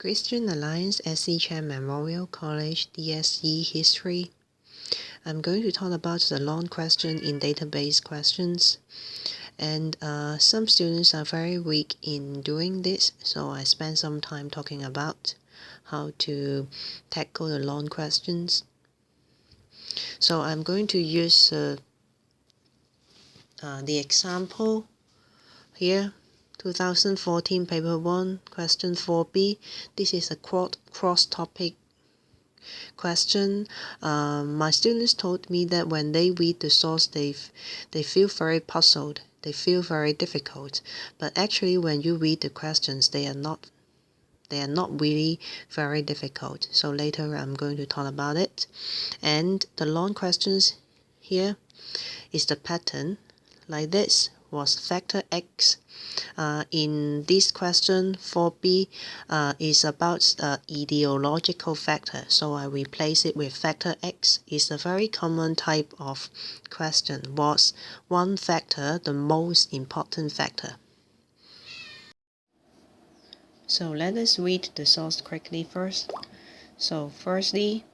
Christian Alliance SC Chair Memorial College DSE History. I'm going to talk about the long question in database questions. And some students are very weak in doing this, so I spent some time talking about how to tackle the long questions. So I'm going to use the example here. 2014 paper 1 question 4b. This is a cross-topic question. My students told me that when they read the source they feel very puzzled, they feel very difficult, but actually when you read the questions they are not really very difficult. So later I'm going to talk about it. And the long questions here is the pattern like this. Was factor X. In this question 4b is about ideological factor, so I replace it with factor X. It's a very common type of question. Was one factor the most important factor? So let us read the source quickly first. So firstly,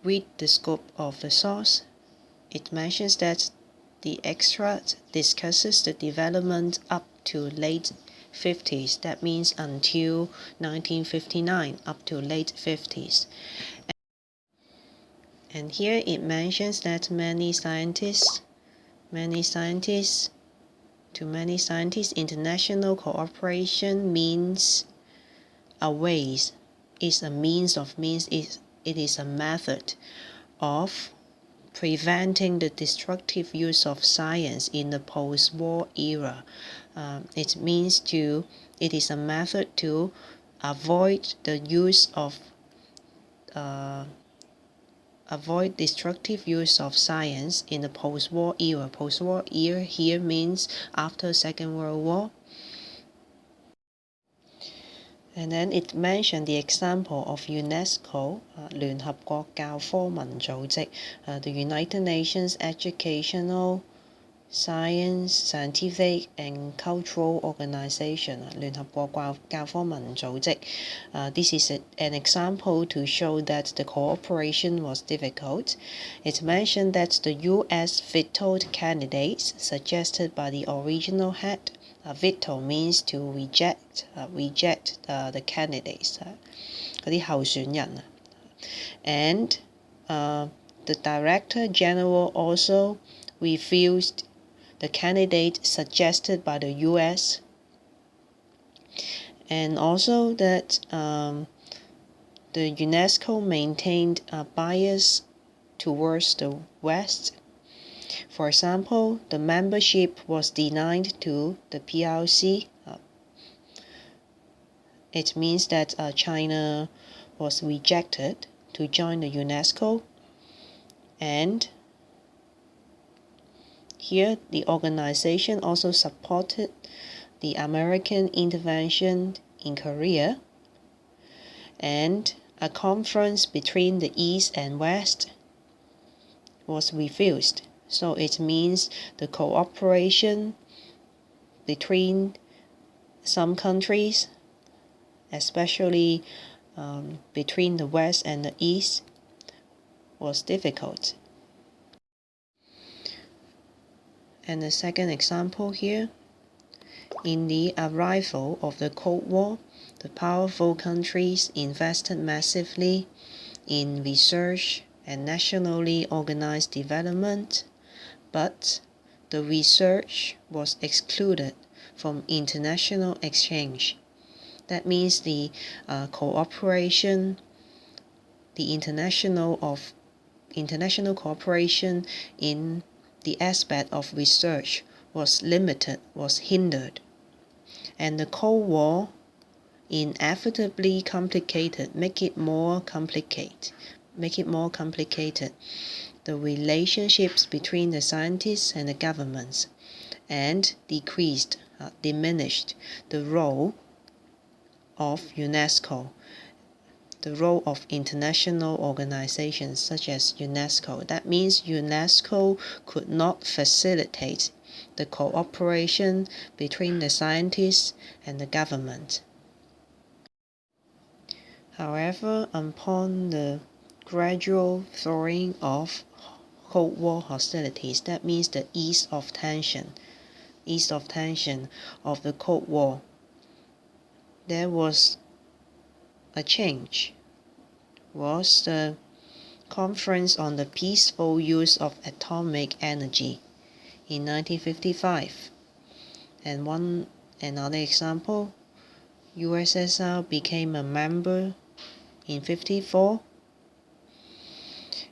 read the scope of the source. It mentions that the extract discusses the development up to late 50s. That means until 1959, up to late 50s. And here it mentions that many scientists, international cooperation means a ways. It's a means of means. It is a method of preventing the destructive use of science in the post-war era. It is a method to avoid the use of avoid destructive use of science in the post-war era. Post-war era here means after Second World War. And then it mentioned the example of UNESCO, 聯合國教科文組織, the United Nations Educational, Scientific and Cultural Organization, 聯合國教科文組織. This is an example to show that the cooperation was difficult. It mentioned that the U.S. vetoed candidates suggested by the original head. Veto means to reject the candidates, 嗰啲候選人. And the Director General also refused the candidate suggested by the U.S. And also that the UNESCO maintained a bias towards the West. For example, the membership was denied to the PRC. It means that China was rejected to join the UNESCO. And here the organization also supported the American intervention in Korea. And a conference between the East and West was refused. So it means the cooperation between some countries, especially between the West and the East, was difficult. And the second example here, in the arrival of the Cold War, the powerful countries invested massively in research and nationally organized development, but the research was excluded from international exchange. That means the cooperation, the international cooperation in the aspect of research was limited, was hindered. And the Cold War inevitably make it more complicated. The relationships between the scientists and the governments, and diminished the role of UNESCO, the role of international organizations such as UNESCO. That means UNESCO could not facilitate the cooperation between the scientists and the government. However, upon the gradual thawing of Cold War hostilities, that means the ease of tension of the Cold War, there was a change, was the Conference on the Peaceful Use of Atomic Energy in 1955. And another example, USSR became a member in 1954,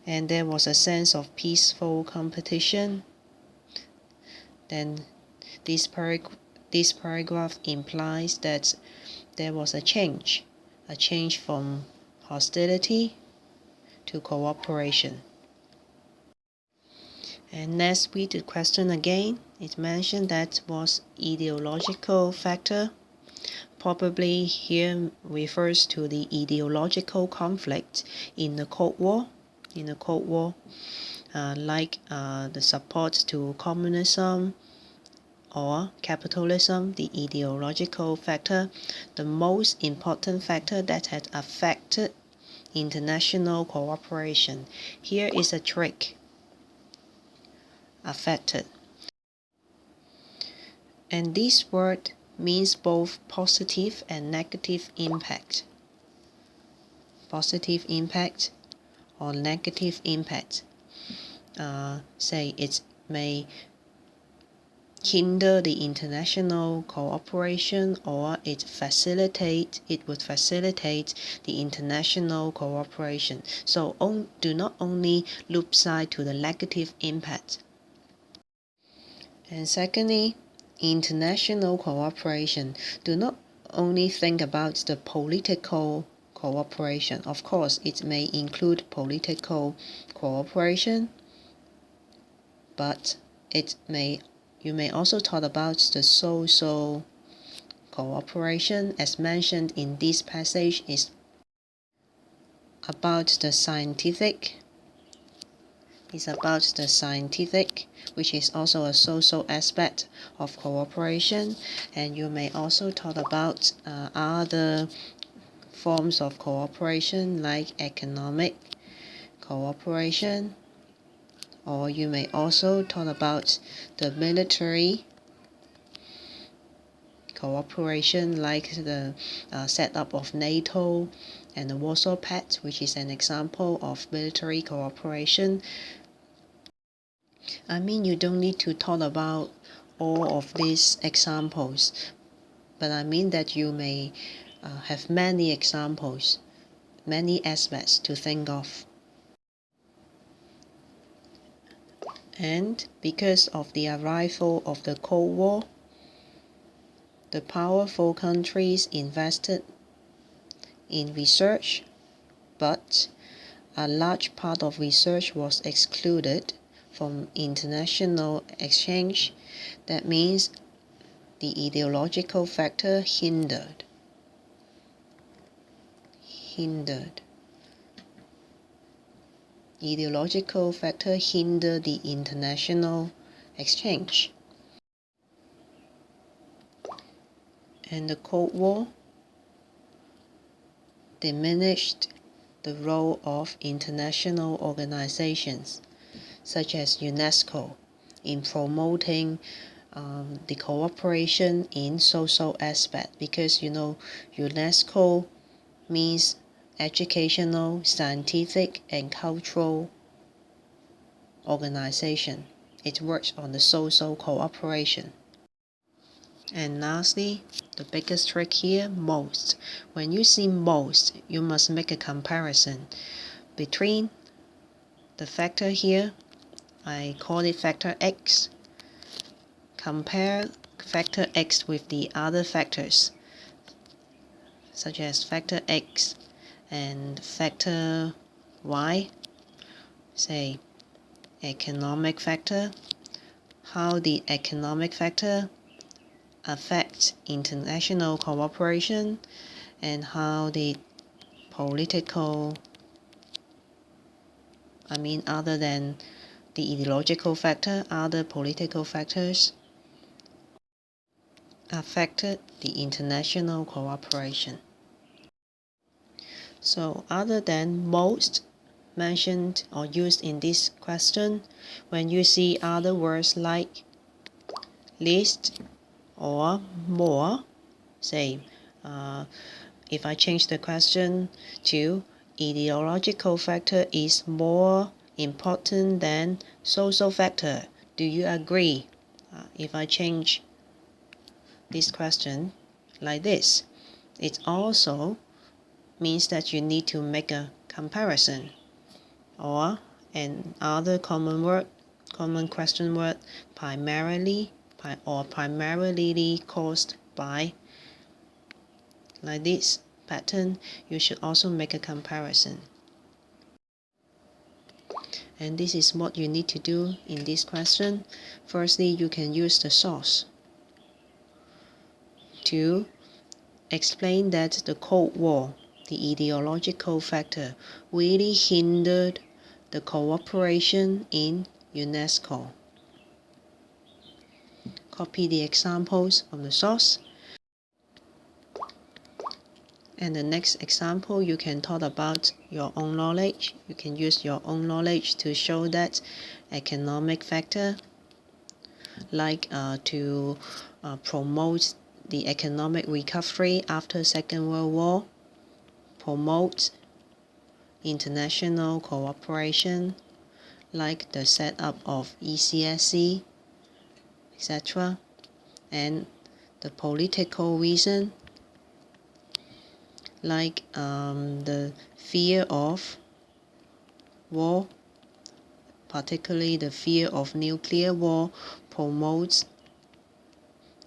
and there was a sense of peaceful competition. Then this paragraph implies that there was a change from hostility to cooperation. And let's read the question again. It mentioned that was ideological factor. Probably here refers to the ideological conflict in the Cold War. Like the support to communism or capitalism, the ideological factor, the most important factor that had affected international cooperation. Here is a trick. Affected. And this word means both positive and negative impact. Positive impact or negative impact. Say it may hinder the international cooperation, or it would facilitate the international cooperation. So do not only look side to the negative impact. And secondly, international cooperation. Do not only think about the political cooperation. Of course, it may include political cooperation, but you may also talk about the social cooperation. As mentioned in this passage, is about the scientific. It's about the scientific, which is also a social aspect of cooperation. And you may also talk about other forms of cooperation like economic cooperation, or you may also talk about the military cooperation like the setup of NATO and the Warsaw Pact, which is an example of military cooperation. I mean, you don't need to talk about all of these examples, but I mean that you may have many examples, many aspects to think of. And because of the arrival of the Cold War, the powerful countries invested in research, but a large part of research was excluded from international exchange. That means the ideological factor hindered. Ideological factor hindered the international exchange. And the Cold War diminished the role of international organizations such as UNESCO in promoting the cooperation in social aspect, because UNESCO means educational, scientific, and cultural organization. It works on the social cooperation. And lastly, the biggest trick here, most. When you see most, you must make a comparison between the factor here. I call it factor X. Compare factor X with the other factors, such as factor X and factor Y. Say, economic factor. How the economic factor affects international cooperation, and how the political, other than the ideological factor, other political factors affected the international cooperation. So other than most mentioned or used in this question, when you see other words like least or more, say if I change the question to ideological factor is more important than social factor, do you agree? If I change this question like this, it also means that you need to make a comparison. Or another common question word, primarily caused by, like this pattern, you should also make a comparison. And this is what you need to do in this question. Firstly, you can use the source to explain that the Cold War, the ideological factor, really hindered the cooperation in UNESCO. Copy the examples from the source. And the next example, you can talk about your own knowledge. You can use your own knowledge to show that economic factor, like to promote the economic recovery after Second World War, promote international cooperation, like the setup of ECSC, etc. And the political reason, like the fear of war, particularly the fear of nuclear war, promotes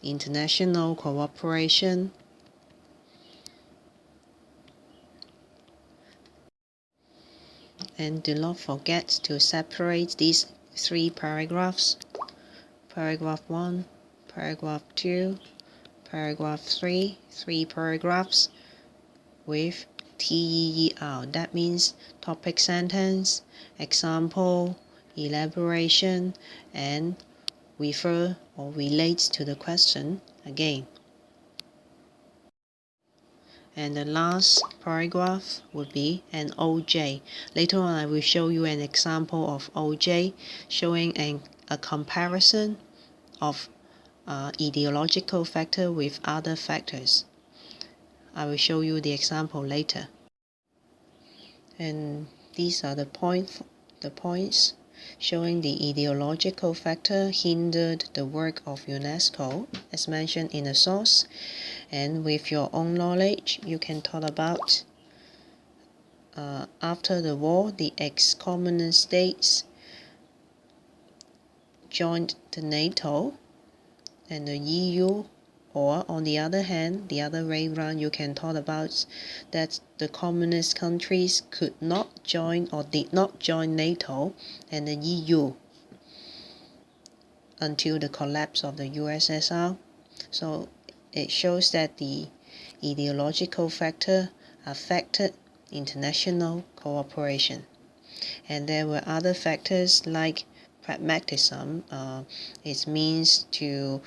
international cooperation. And do not forget to separate these three paragraphs. Paragraph 1, paragraph 2, paragraph 3, 3 paragraphs with TEER. That means topic sentence, example, elaboration, and refer or relates to the question again. And the last paragraph would be an OJ. Later on, I will show you an example of OJ showing a comparison of ideological factor with other factors. I will show you the example later. And these are the points showing the ideological factor hindered the work of UNESCO, as mentioned in the source. And with your own knowledge, you can talk about after the war, the ex-communist states joined the NATO and the EU. Or on the other hand, the other way around, you can talk about that the communist countries could not join or did not join NATO and the EU until the collapse of the USSR. So it shows that the ideological factor affected international cooperation. And there were other factors like pragmatism. It means to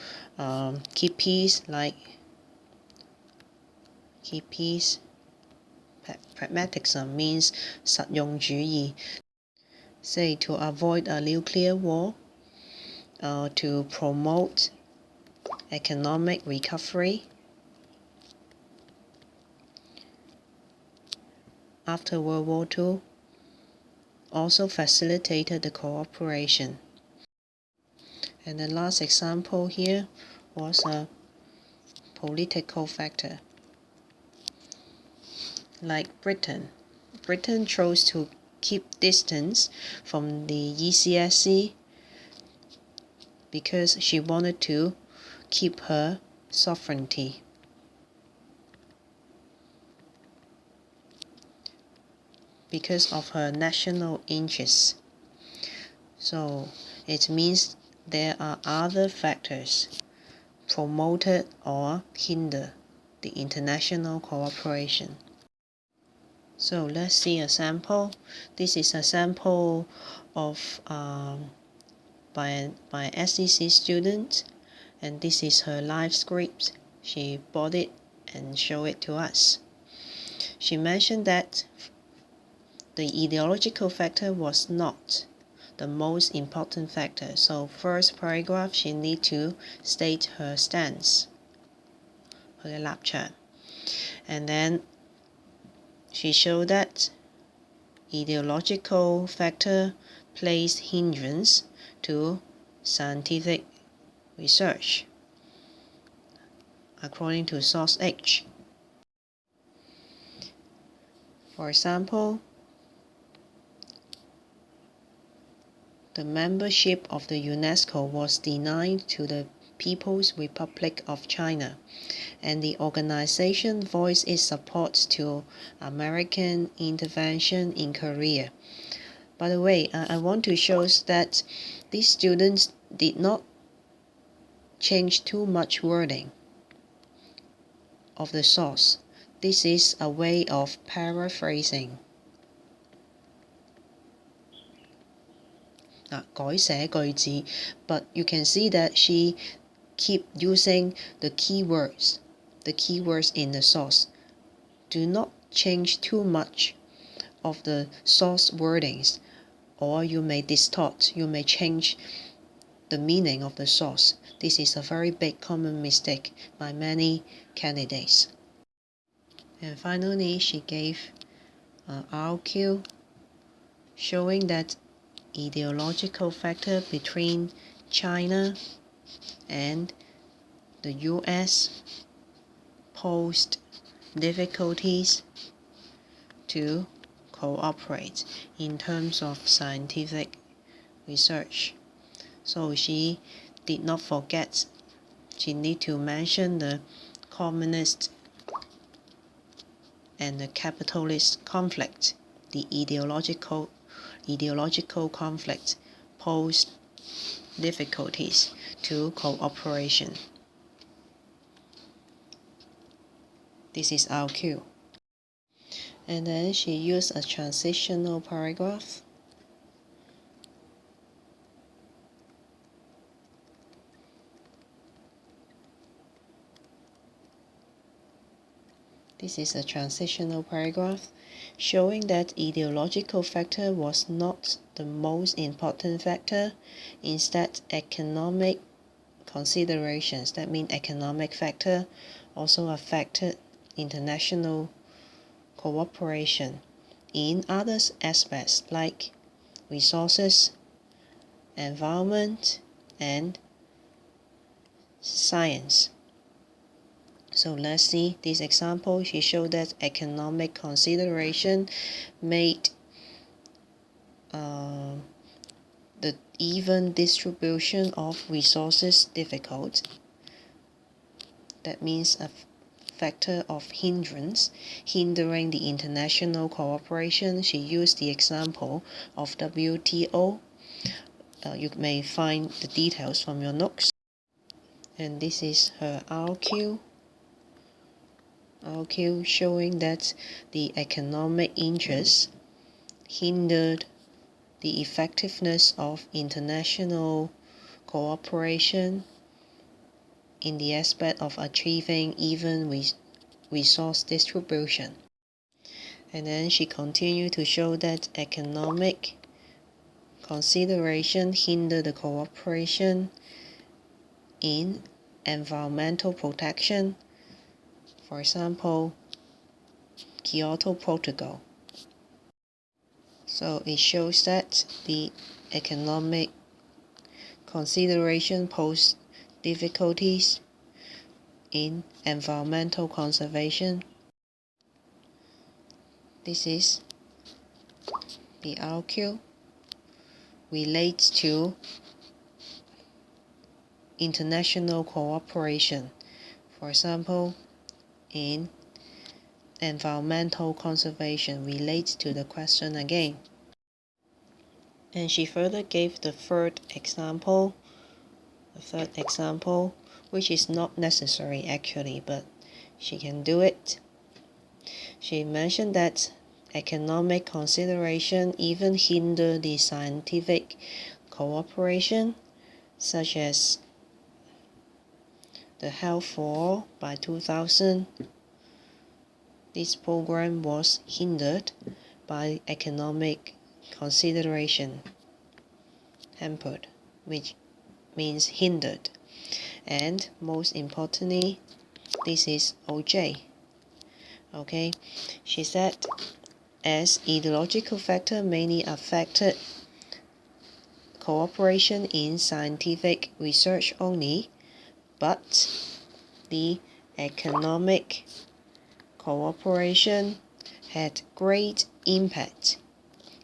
keep peace, like keep peace. Pragmatism means 實用主義, say to avoid a nuclear war, to promote economic recovery after World War II, also facilitated the cooperation. And the last example here was a political factor. Like Britain. Britain chose to keep distance from the ECSC because she wanted to keep her sovereignty. Because of her national interests. So it means there are other factors promoted or hinder the international cooperation. So let's see a sample. This is a sample of by SEC student, and this is her live script. She bought it and showed it to us. she mentioned that the ideological factor was not the most important factor. So first paragraph, she need to state her stance, 佢嘅立場 and then she showed that ideological factor placed hindrance to scientific research, according to source H. For example, the membership of the UNESCO was denied to the People's Republic of China, and the organization voiced its support to American intervention in Korea. By the way, I want to show that these students did not change too much wording of the source. This is a way of paraphrasing. 改寫句子 but you can see that she keep using the keywords in the source. Do not change too much of the source wordings, or you may distort, you may change the meaning of the source. This is a very big common mistake by many candidates. And finally, she gave RQ showing that ideological factor between China and the US posed difficulties to cooperate in terms of scientific research. So she did not forget, she need to mention the communist and the capitalist conflict, the ideological conflict posed difficulties to cooperation. This is our cue. And then she used a transitional paragraph. This is a transitional paragraph showing that ideological factor was not the most important factor. Instead, economic considerations, that means economic factor, also affected international cooperation in other aspects like resources, environment, and science. So let's see this example. She showed that economic consideration made the even distribution of resources difficult. That means a factor of hindrance, hindering the international cooperation. She used the example of WTO. You may find the details from your notes. And this is her RQ showing that the economic interests hindered the effectiveness of international cooperation in the aspect of achieving even resource distribution. And then she continued to show that economic consideration hindered the cooperation in environmental protection. For example, Kyoto Protocol. So it shows that the economic consideration posed difficulties in environmental conservation. This is the RQ relates to international cooperation. For example, in environmental conservation relates to the question again. And she further gave the third example, which is not necessary actually, but she can do it. She mentioned that economic consideration even hinder the scientific cooperation, such as the Health for All by 2000, this program was hindered by economic consideration. Hampered, which means hindered. And most importantly, this is OJ. Okay, she said, as ideological factor mainly affected cooperation in scientific research only, but the economic cooperation had great impact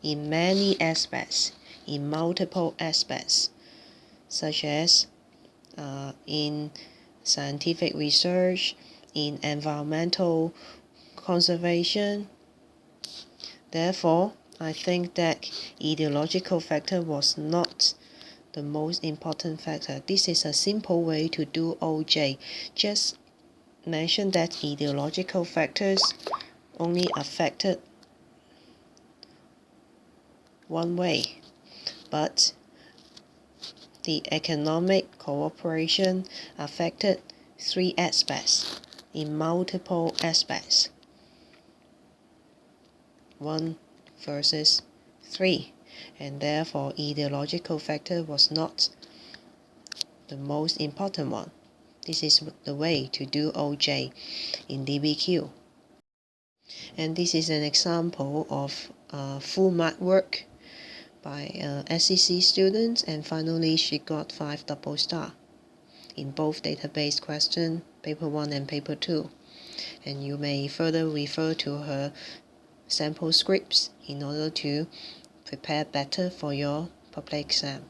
in many aspects, in multiple aspects, such as in scientific research, in environmental conservation. Therefore, I think that ideological factor was not the most important factor. This is a simple way to do OJ. Just mention that ideological factors only affected one way, but the economic cooperation affected 3 aspects in multiple aspects. 1 versus 3, and therefore ideological factor was not the most important one. This is the way to do OJ in DBQ. And this is an example of full mark work by SEC students, and finally she got 5 double star in both database question, paper 1 and paper 2. And you may further refer to her sample scripts in order to prepare better for your public exam.